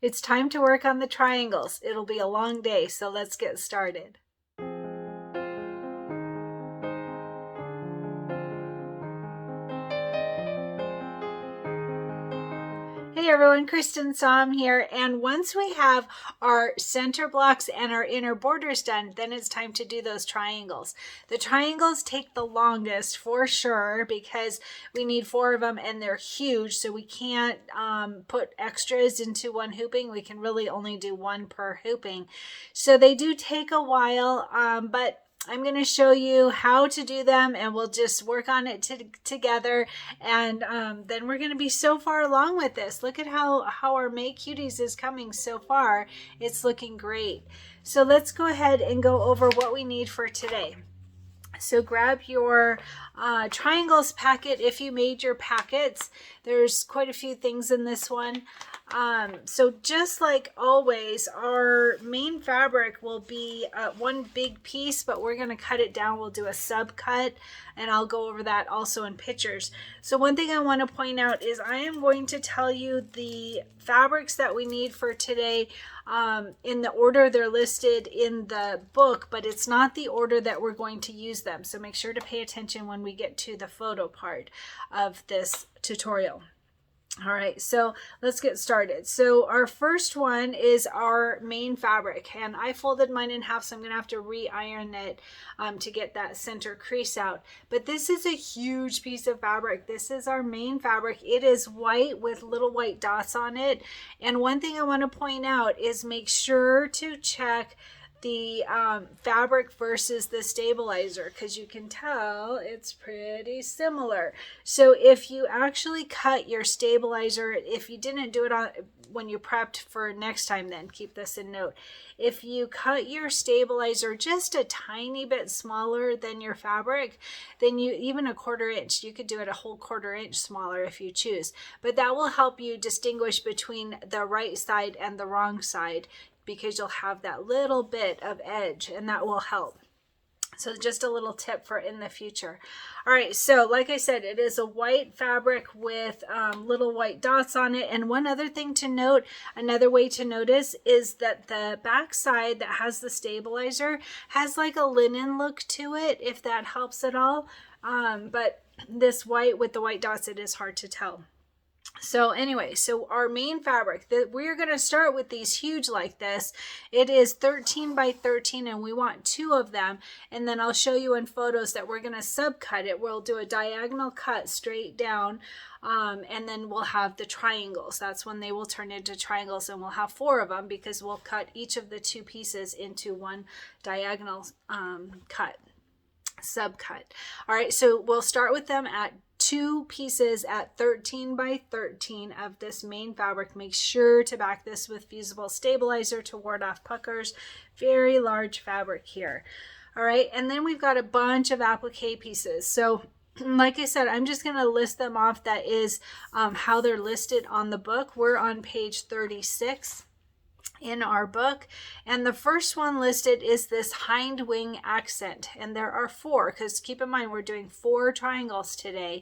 It's time to work on the triangles. It'll be a long day, so let's get started. Hey everyone, Cristin here, and once we have our center blocks and our inner borders done, then it's time to do those triangles. The triangles take the longest for sure because we need 4 of them and they're huge, so we can't put extras into one hooping. We can really only do 1 per hooping. So they do take a while, but I'm going to show you how to do them, and we'll just work on it together. And then we're going to be so far along with this. Look at how our Make Cuties is coming so far. It's looking great. So let's go ahead and go over what we need for today. So grab your triangles packet if you made your packets. There's quite a few things in this one. So just like always, our main fabric will be one big piece, but we're going to cut it down. We'll do a sub cut, and I'll go over that also in pictures. So one thing I want to point out is I am going to tell you the fabrics that we need for today in the order they're listed in the book, but it's not the order that we're going to use them. So make sure to pay attention when we get to the photo part of this tutorial. All right, so let's get started. So our first one is our main fabric, and I folded mine in half, so I'm going to have to re-iron it to get that center crease out. But this is a huge piece of fabric. This is our main fabric. It is white with little white dots on it. And one thing I want to point out is make sure to check the fabric versus the stabilizer, because you can tell it's pretty similar. So if you actually cut your stabilizer, if you didn't do it on when you prepped for next time, then keep this in note. If you cut your stabilizer just a tiny bit smaller than your fabric, then you even a 1/4 inch, you could do it a whole 1/4 inch smaller if you choose, but that will help you distinguish between the right side and the wrong side, because you'll have that little bit of edge, and that will help. So just a little tip for in the future. All right, so like I said, it is a white fabric with little white dots on it. And one other thing to note, another way to notice, is that the back side that has the stabilizer has like a linen look to it, if that helps at all. But this white with the white dots, it is hard to tell. So anyway, so our main fabric that we're going to start with, these huge like this, it is 13 by 13, and we want 2 of them. And then I'll show you in photos that we're going to subcut it. We'll do a diagonal cut straight down, and then we'll have the triangles. That's when they will turn into triangles, and we'll have 4 of them because we'll cut each of the 2 pieces into one diagonal subcut. All right, so we'll start with them at 2 pieces at 13 by 13 of this main fabric. Make sure to back this with fusible stabilizer to ward off puckers. Very large fabric here. All right, and then we've got a bunch of applique pieces. So like I said, I'm just going to list them off. That is how they're listed on the book. We're on page 36 in our book, and the first one listed is this hind wing accent, and there are 4, because keep in mind we're doing 4 triangles today,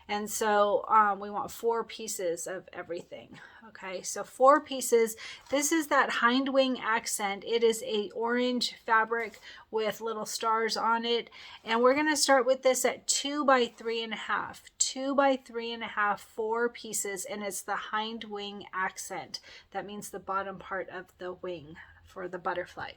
and so we want 4 pieces of everything. Okay, so 4 pieces. This is that hind wing accent. It is a orange fabric with little stars on it, and we're going to start with this at 2 by 3.5. 2 by 3.5, 4 pieces, and it's the hind wing accent. That means the bottom part of the wing for the butterfly.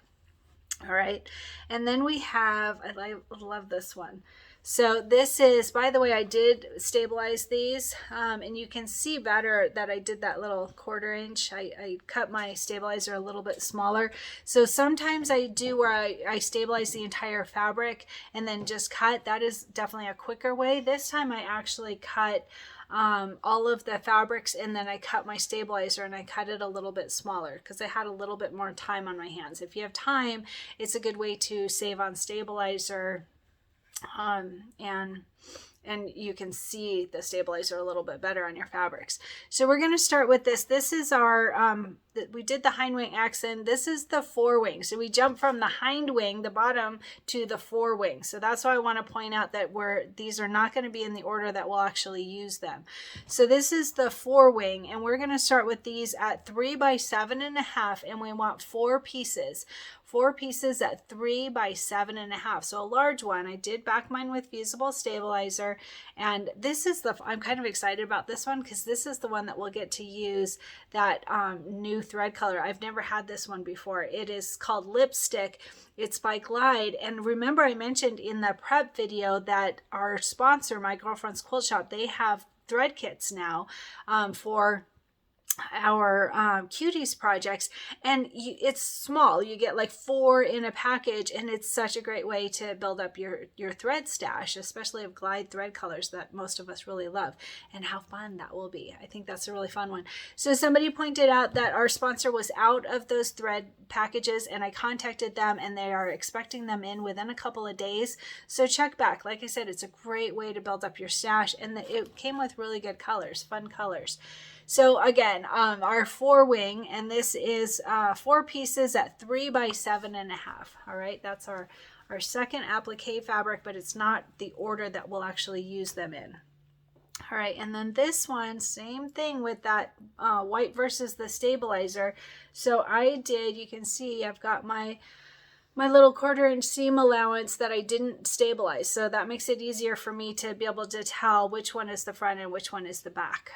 All right, and then we have, I love this one. So this is, by the way, I did stabilize these, and you can see better that I did that little 1/4 inch. I cut my stabilizer a little bit smaller. So sometimes I do where I stabilize the entire fabric and then just cut. That is definitely a quicker way. This time I actually cut all of the fabrics, and then I cut my stabilizer and I cut it a little bit smaller because I had a little bit more time on my hands. If you have time, it's a good way to save on stabilizer, and you can see the stabilizer a little bit better on your fabrics. So we're going to start with this. This is our we did the hind wing accent. This is the forewing. So we jump from the hind wing, the bottom, to the forewing. So that's why I want to point out that these are not going to be in the order that we'll actually use them. So this is the forewing, and we're going to start with these at 3 by 7.5, and we want 4 pieces. 4 pieces at 3 by 7.5, so a large one. I did back mine with fusible stabilizer, and this is I'm kind of excited about this one because this is the one that we'll get to use that new thread color. I've never had this one before. It is called Lipstick. It's by Glide, and remember I mentioned in the prep video that our sponsor, My Girlfriend's Quilt Shop, they have thread kits now for our Cuties projects, and it's small. You get like 4 in a package, and it's such a great way to build up your thread stash, especially of Glide thread colors that most of us really love, and how fun that will be. I think that's a really fun one. So somebody pointed out that our sponsor was out of those thread packages, and I contacted them, and they are expecting them in within a couple of days. So check back. Like I said, it's a great way to build up your stash, and it came with really good colors, fun colors. So again, our forewing, and this is 4 pieces at 3 by 7.5. All right, that's our second applique fabric, but it's not the order that we'll actually use them in. All right, and then this one, same thing with that white versus the stabilizer. So you can see I've got my little 1/4 inch seam allowance that I didn't stabilize. So that makes it easier for me to be able to tell which one is the front and which one is the back.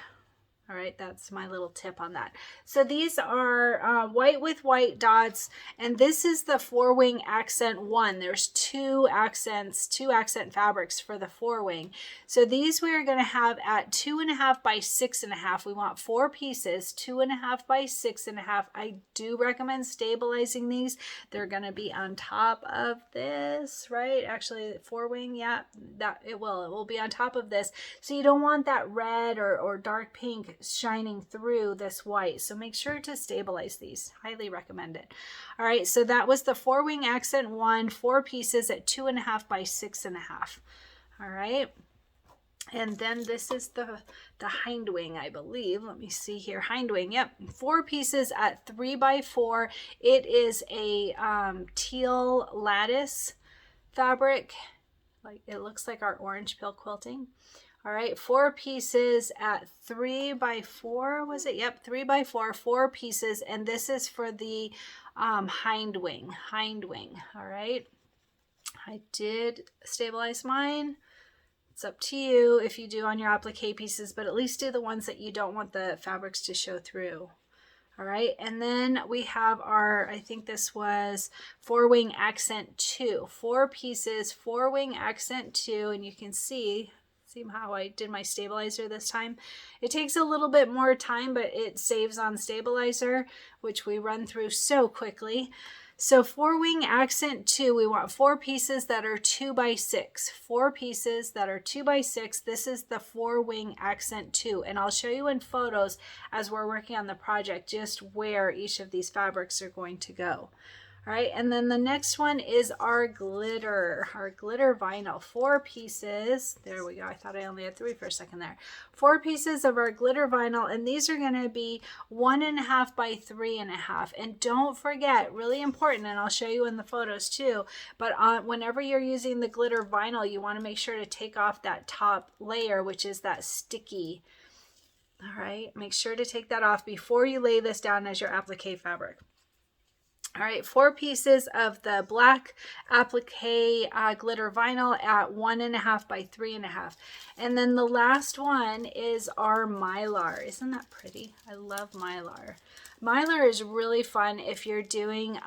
All right, that's my little tip on that. So these are white with white dots, and this is the forewing accent 1. There's 2 accent fabrics for the forewing. So these we are going to have at 2.5 by 6.5. We want 4 pieces, 2.5 by 6.5. I do recommend stabilizing these. They're going to be on top of this, right? Actually, the forewing, yeah, that it will be on top of this. So you don't want that red or dark pink shining through this white, so make sure to stabilize these. Highly recommend it. All right, so that was the forewing accent 1, 4 pieces at 2.5 by 6.5. All right, and then this is the hind wing, I believe. Let me see here. Hind wing, yep, 4 pieces at 3 by 4. It is a teal lattice fabric. Like, it looks like our orange pill quilting. All right, 4 pieces at 3 by 4, was it? Yep, 3 by 4, 4 pieces, and this is for the hind wing. All right, I did stabilize mine. It's up to you if you do on your applique pieces, but at least do the ones that you don't want the fabrics to show through. All right, and then we have our, I think this was forewing accent 2. 4 pieces, forewing accent 2, and you can see how I did my stabilizer this time. It takes a little bit more time, but it saves on stabilizer, which we run through so quickly. So forewing accent 2, we want 4 pieces that are 2 by 6. 4 pieces that are 2 by 6. This is the forewing accent 2, and I'll show you in photos as we're working on the project just where each of these fabrics are going to go. All right, and then the next one is our glitter vinyl. 4 pieces. There we go. I thought I only had 3 for a second there. 4 pieces of our glitter vinyl, and these are going to be 1.5 by 3.5. And don't forget, really important, and I'll show you in the photos too, but whenever you're using the glitter vinyl, you want to make sure to take off that top layer, which is that sticky. All right, make sure to take that off before you lay this down as your applique fabric. All right, 4 pieces of the black applique glitter vinyl at 1.5 by 3.5. And then the last one is our mylar. Isn't that pretty? I love mylar. Mylar is really fun if you're doing,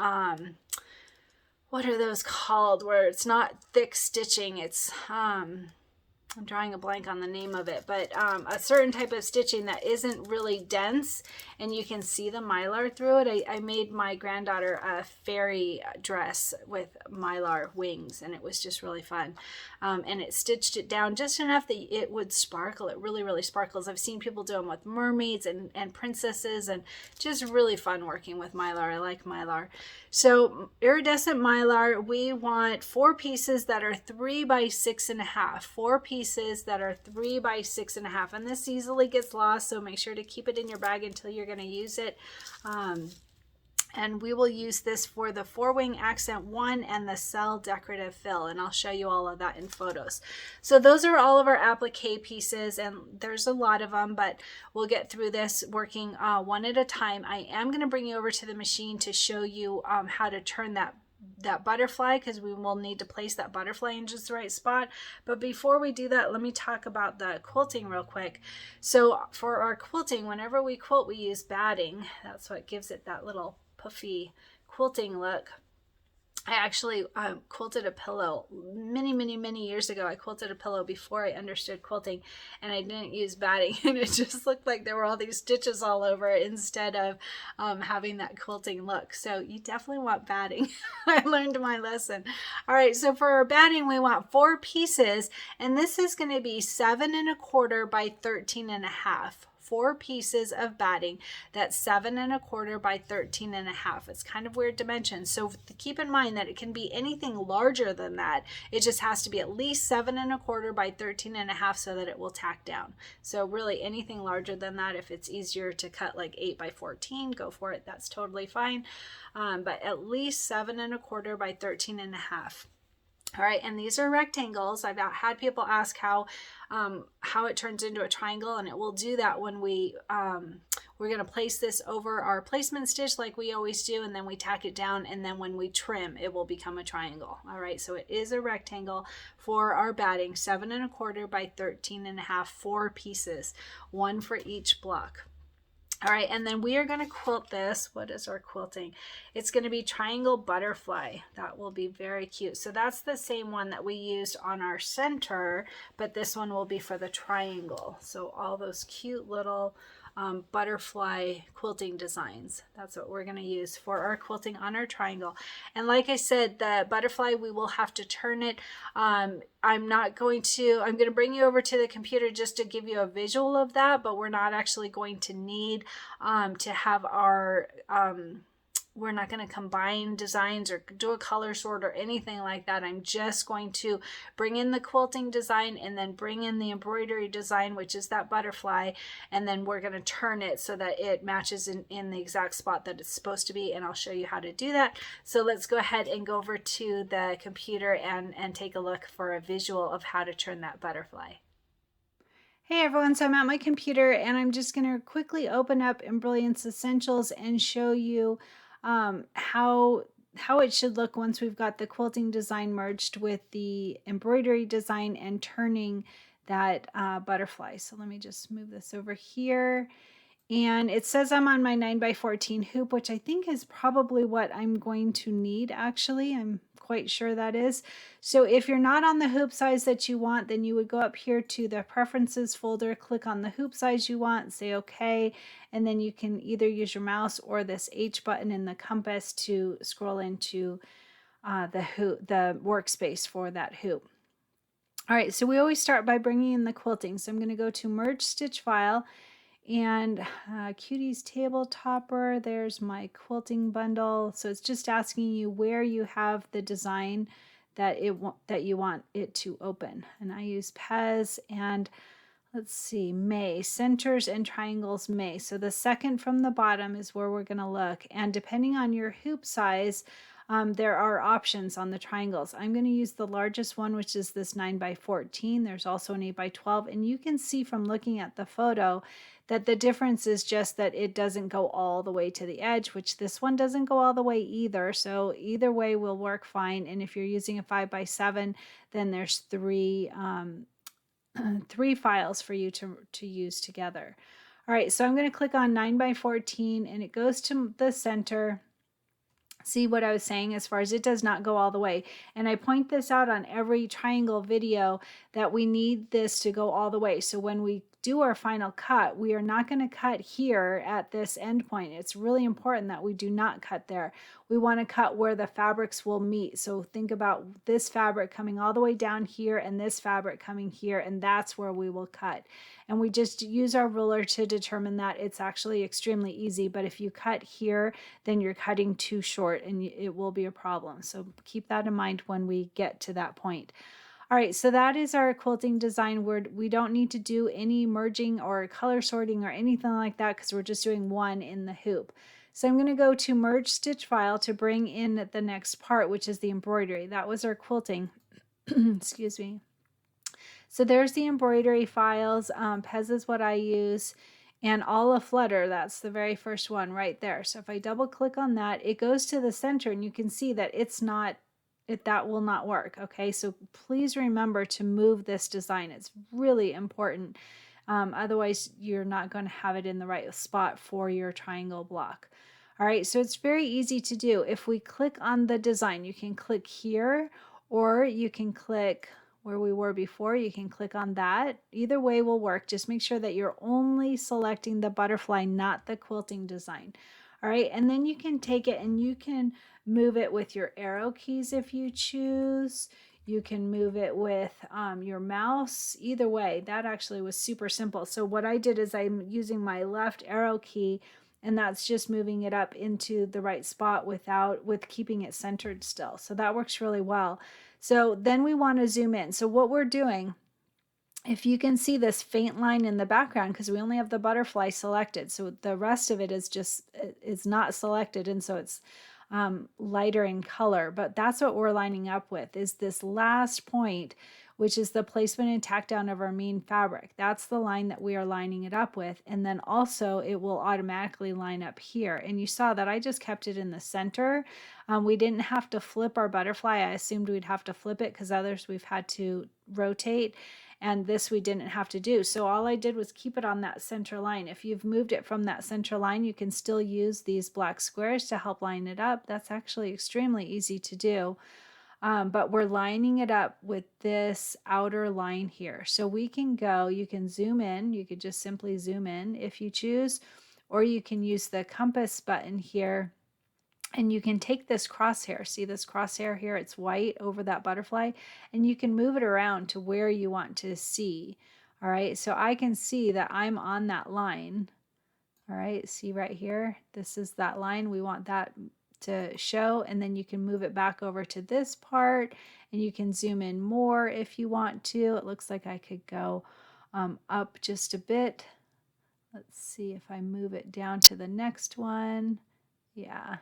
what are those called, where it's not thick stitching. It's, I'm drawing a blank on the name of it, but a certain type of stitching that isn't really dense and you can see the mylar through it. I made my granddaughter a fairy dress with mylar wings, and it was just really fun. And it stitched it down just enough that it would sparkle. It really, really sparkles. I've seen people do them with mermaids and princesses, and just really fun working with mylar. I like mylar. So iridescent mylar, we want 4 pieces that are 3 by 6.5. 4 pieces pieces that are 3 by 6.5, and this easily gets lost, so make sure to keep it in your bag until you're going to use it. And we will use this for the 4-wing accent 1 and the cell decorative fill, and I'll show you all of that in photos. So those are all of our applique pieces, and there's a lot of them, but we'll get through this working one at a time. I am going to bring you over to the machine to show you how to turn that butterfly, because we will need to place that butterfly in just the right spot. But before we do that, let me talk about the quilting real quick. So for our quilting, whenever we quilt, we use batting. That's what gives it that little puffy quilting look. I actually quilted a pillow many years ago. I quilted a pillow before I understood quilting, and I didn't use batting, and it just looked like there were all these stitches all over it instead of having that quilting look. So you definitely want batting. I learned my lesson. All right, so for our batting, we want 4 pieces, and this is going to be 7 1/4 by 13.5. 4 pieces of batting. That's 7 1/4 by 13.5. It's kind of weird dimensions, so keep in mind that it can be anything larger than that. It just has to be at least 7 1/4 by 13.5 so that it will tack down. So really anything larger than that, if it's easier to cut like 8 by 14, go for it. That's totally fine. But at least 7 1/4 by 13.5. All right, and these are rectangles. I've had people ask how it turns into a triangle, and it will do that when we're going to place this over our placement stitch like we always do, and then we tack it down, and then when we trim, it will become a triangle. All right, so it is a rectangle for our batting, 7 1/4 by 13.5, 4 pieces, 1 for each block. All right, and then we are going to quilt this. What is our quilting? It's going to be triangle butterfly. That will be very cute. So that's the same one that we used on our center, but this one will be for the triangle. So all those cute little butterfly quilting designs. That's what we're going to use for our quilting on our triangle. And like I said, the butterfly, we will have to turn it. I'm going to bring you over to the computer just to give you a visual of that, but we're not actually going to need to have our we're not going to combine designs or do a color sort or anything like that. I'm just going to bring in the quilting design and then bring in the embroidery design, which is that butterfly, and then we're going to turn it so that it matches in the exact spot that it's supposed to be, and I'll show you how to do that. So let's go ahead and go over to the computer and take a look for a visual of how to turn that butterfly. Hey everyone, so I'm at my computer and I'm just going to quickly open up Embrilliance Essentials and show you how it should look once we've got the quilting design merged with the embroidery design and turning that butterfly. So let me just move this over here. And it says I'm on my 9 by 14 hoop, which I think is probably what I'm going to need actually. I'm quite sure that is. So if you're not on the hoop size that you want, then you would go up here to the preferences folder, click on the hoop size you want, say okay, and then you can either use your mouse or this H button in the compass to scroll into the workspace for that hoop. All right, so we always start by bringing in the quilting. So I'm going to go to Merge Stitch File, and Cuties table topper, there's my quilting bundle. So it's just asking you where you have the design that you want it to open. And I use Pez, and let's see, May, centers and triangles May. So the second from the bottom is where we're going to look. And depending on your hoop size, there are options on the triangles. I'm going to use the largest one, which is this 9 by 14. There's also an 8 by 12. And you can see from looking at the photo that the difference is just that it doesn't go all the way to the edge, which this one doesn't go all the way either. So either way will work fine. And if you're using a 5 by 7, then there's three files for you to use together. All right, so I'm going to click on 9 by 14 and it goes to the center. See what I was saying as far as it does not go all the way. And I point this out on every triangle video that we need this to go all the way. So when we do our final cut, we are not going to cut here at this end point. It's really important that we do not cut there. We want to cut where the fabrics will meet. So think about this fabric coming all the way down here and this fabric coming here, and that's where we will cut. And we just use our ruler to determine that. It's actually extremely easy, but if you cut here, then you're cutting too short and it will be a problem. So keep that in mind when we get to that point. All right, so that is our quilting design word. We don't need to do any merging or color sorting or anything like that because we're just doing one in the hoop. So I'm going to go to merge stitch file to bring in the next part, which is the embroidery. That was our quilting. Excuse me. So there's the embroidery files. Pez is what I use. And all Aflutter, that's the very first one right there. So if I double click on that, it goes to the center and you can see that it's not, that will not work. Okay, so please remember to move this design. It's really important. Otherwise, you're not going to have it in the right spot for your triangle block. All right, so it's very easy to do. If we click on the design, you can click here or you can click where we were before. You can click on that. Either way will work. Just make sure that you're only selecting the butterfly, not the quilting design. All right, and then you can take it and you can move it with your arrow keys if you choose. You can move it with your mouse. Either way, that actually was super simple. So what I did is I'm using my left arrow key, and that's just moving it up into the right spot with keeping it centered still. So that works really well. So then we want to zoom in. So what we're doing, if you can see this faint line in the background, because we only have the butterfly selected, so the rest of it is not selected, and so it's lighter in color, but that's what we're lining up with, is this last point, which is the placement and tack down of our main fabric. That's the line that we are lining it up with, and then also it will automatically line up here. And you saw that I just kept it in the center. We didn't have to flip our butterfly. I assumed we'd have to flip it because others we've had to rotate, and this we didn't have to do. So all I did was keep it on that center line. If you've moved it from that center line, you can still use these black squares to help line it up. That's actually extremely easy to do. But we're lining it up with this outer line here. So we can go, you can zoom in, you could just simply zoom in if you choose, or you can use the compass button here. And you can take this crosshair, see this crosshair here, it's white over that butterfly, and you can move it around to where you want to see. All right, so I can see that I'm on that line. All right, see right here, this is that line. We want that to show, and then you can move it back over to this part, and you can zoom in more if you want to. It looks like I could go up just a bit. Let's see if I move it down to the next one. Yeah.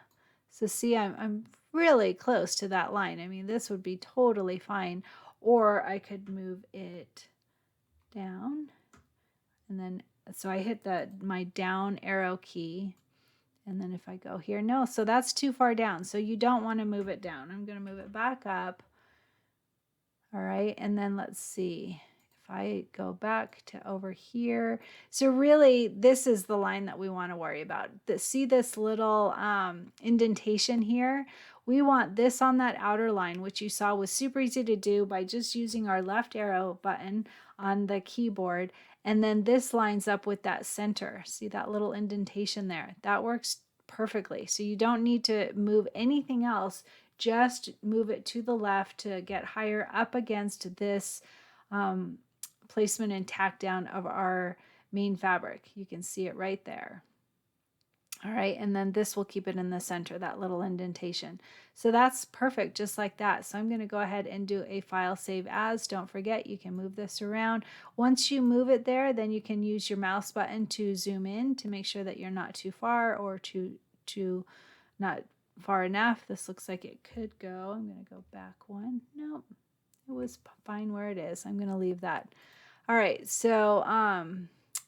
So see, I'm really close to that line. I mean, this would be totally fine. Or I could move it down. And then, so I hit my down arrow key. And then if I go here, no, so that's too far down. So you don't want to move it down. I'm going to move it back up. All right, and then let's see. If I go back to over here, so really this is the line that we want to worry about. See this little indentation here? We want this on that outer line, which you saw was super easy to do by just using our left arrow button on the keyboard. And then this lines up with that center. See that little indentation there? That works perfectly. So you don't need to move anything else. Just move it to the left to get higher up against this placement and tack down of our main fabric. You can see it right there. All right, and then this will keep it in the center, that little indentation. So that's perfect, just like that. So I'm going to go ahead and do a file save as. Don't forget, you can move this around. Once you move it there, then you can use your mouse button to zoom in to make sure that you're not too far or too not far enough. This looks like it could go. I'm going to go back one. Nope, it was fine where it is. I'm going to leave that. All right, so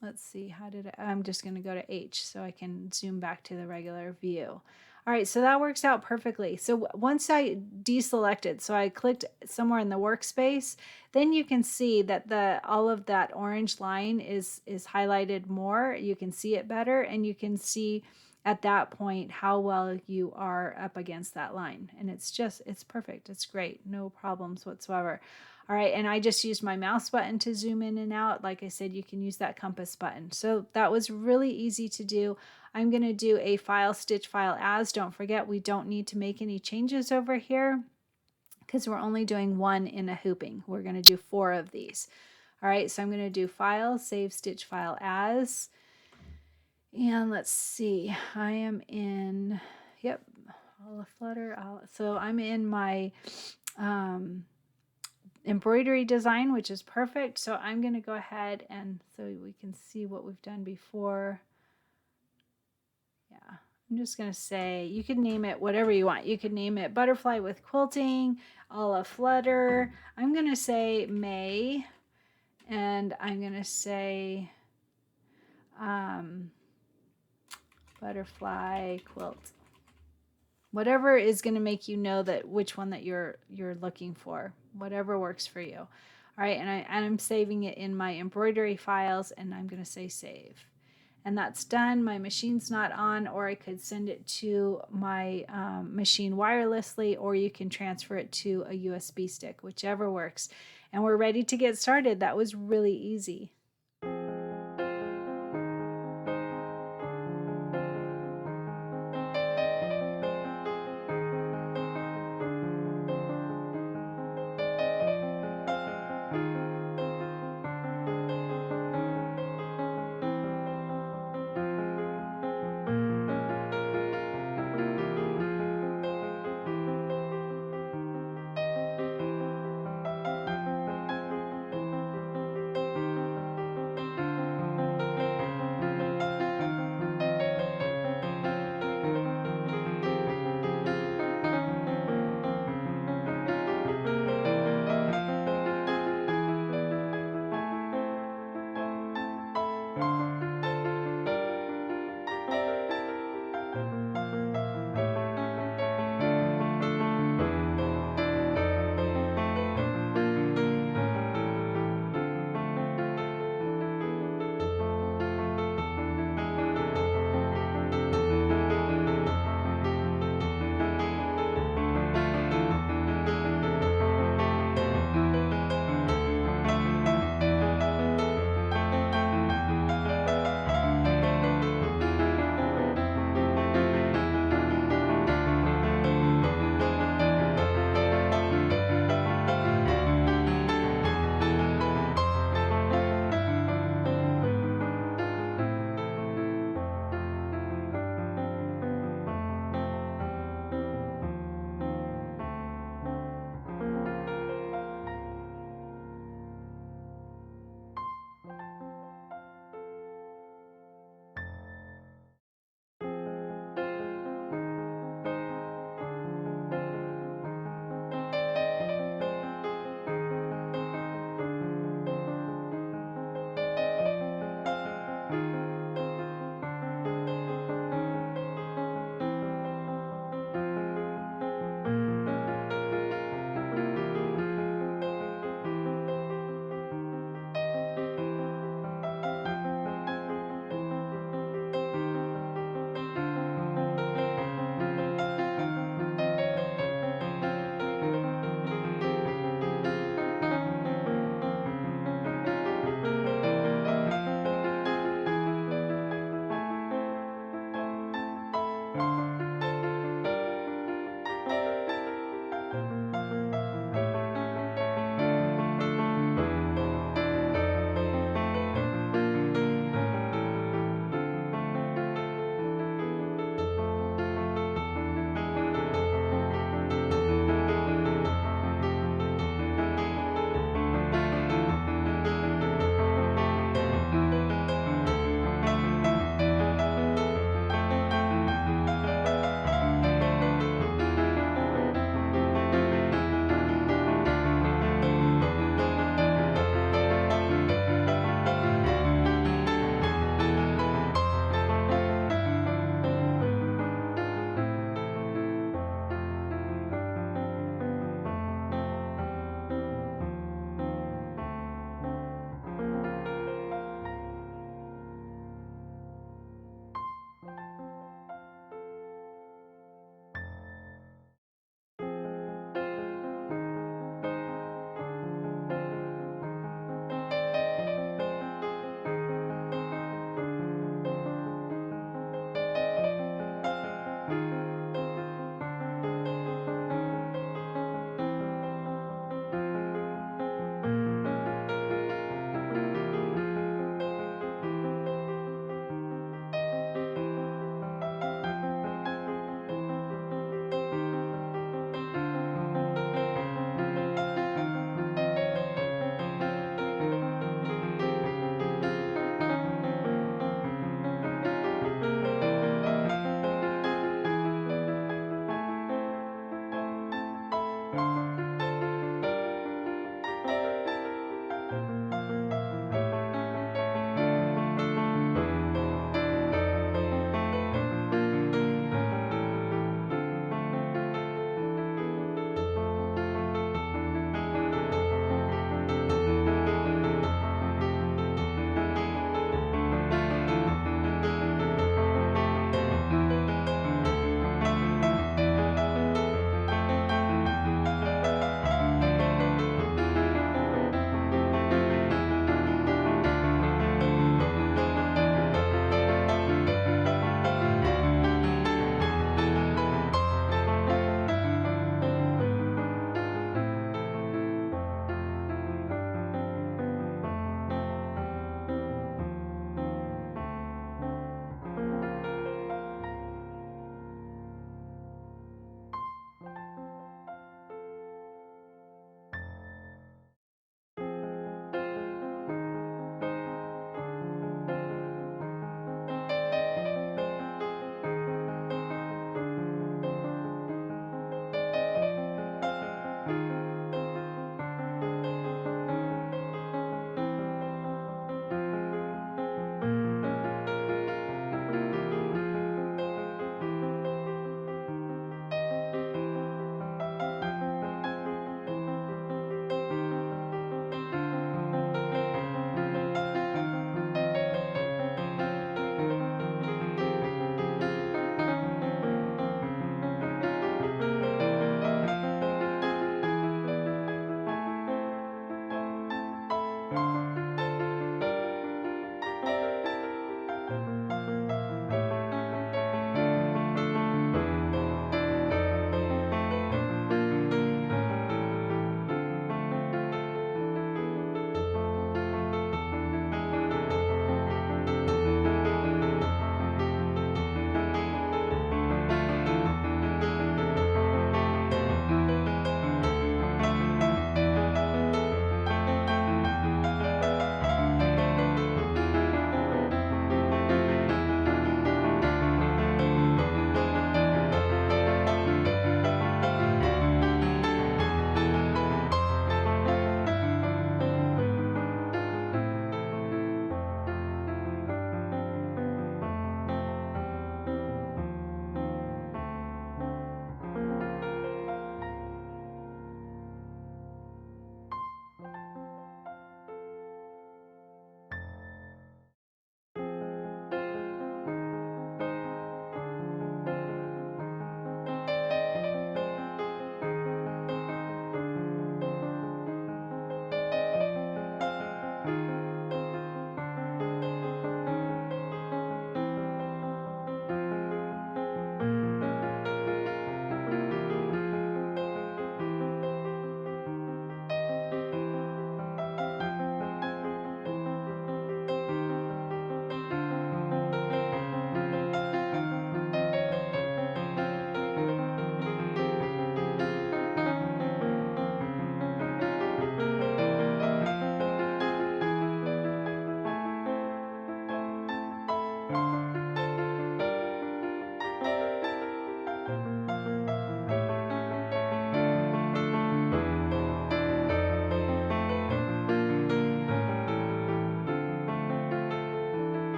let's see, I'm just going to go to H so I can zoom back to the regular view. All right, so that works out perfectly. So once I deselected, so I clicked somewhere in the workspace, then you can see that all of that orange line is highlighted more. You can see it better, and you can see at that point how well you are up against that line. And it's perfect. It's great. No problems whatsoever. All right, and I just used my mouse button to zoom in and out. Like I said, you can use that compass button. So that was really easy to do. I'm going to do a file stitch file as. Don't forget, we don't need to make any changes over here because we're only doing one in a hooping. We're going to do 4 of these. All right, so I'm going to do file, save stitch file as. And let's see, I am in, yep, Aflutter. So I'm in my embroidery design, which is perfect. So I'm going to go ahead and so we can see what we've done before. Yeah, I'm just going to say, you can name it whatever you want. You can name it Butterfly with Quilting, Aflutter. I'm going to say May, and I'm going to say Butterfly Quilt. Whatever is going to make you know that which one that you're looking for, whatever works for you. All right, and I'm saving it in my embroidery files, and I'm going to say save. And that's done. My machine's not on, or I could send it to my machine wirelessly, or you can transfer it to a USB stick, whichever works. And we're ready to get started. That was really easy.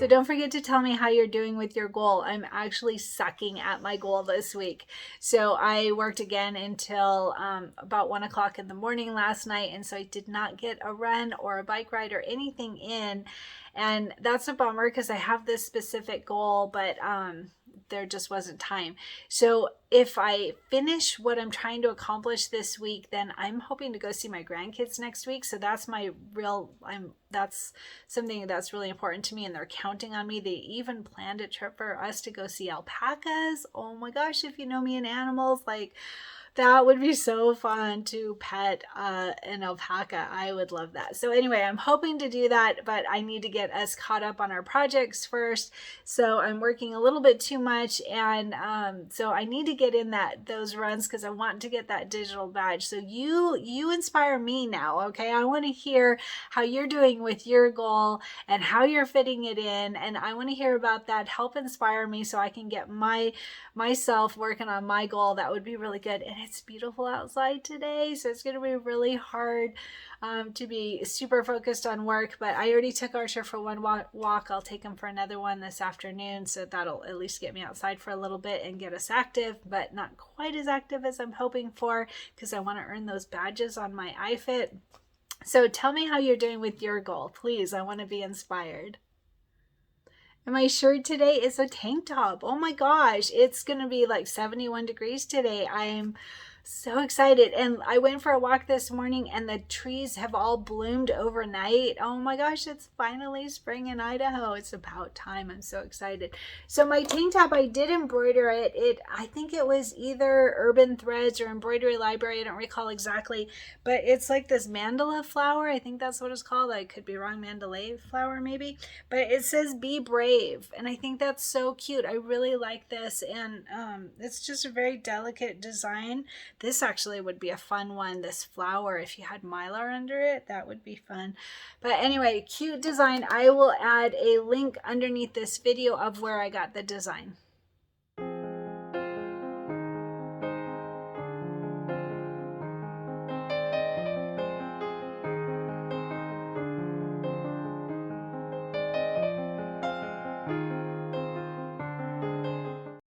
So don't forget to tell me how you're doing with your goal. I'm actually sucking at my goal this week. So I worked again until about 1 o'clock in the morning last night. And so I did not get a run or a bike ride or anything in. And that's a bummer because I have this specific goal, but there just wasn't time. So if I finish what I'm trying to accomplish this week, then I'm hoping to go see my grandkids next week. So that's that's something that's really important to me, and they're counting on me. They even planned a trip for us to go see alpacas. Oh my gosh, if you know me and animals, like, that would be so fun to pet an alpaca. I would love that. So anyway, I'm hoping to do that, but I need to get us caught up on our projects first. So I'm working a little bit too much, and so I need to get in those runs because I want to get that digital badge. So you inspire me now, okay? I want to hear how you're doing with your goal and how you're fitting it in, and I want to hear about that. Help inspire me so I can get myself working on my goal. That would be really good. And it's beautiful outside today, so it's going to be really hard to be super focused on work, but I already took Archer for one walk. I'll take him for another one this afternoon, so that'll at least get me outside for a little bit and get us active, but not quite as active as I'm hoping for because I want to earn those badges on my iFit. So tell me how you're doing with your goal, please. I want to be inspired. And my shirt today is a tank top. Oh my gosh, it's going to be like 71 degrees today. I'm so excited. And I went for a walk this morning and the trees have all bloomed overnight. Oh my gosh, it's finally spring in Idaho. It's about time. I'm so excited. So my tank top, I did embroider it. I think it was either Urban Threads or Embroidery Library. I don't recall exactly, but it's like this mandala flower. I think that's what it's called. I could be wrong. Mandalay flower maybe, but it says be brave. And I think that's so cute. I really like this. And it's just a very delicate design. This actually would be a fun one, this flower. If you had mylar under it, that would be fun. But anyway, cute design. I will add a link underneath this video of where I got the design.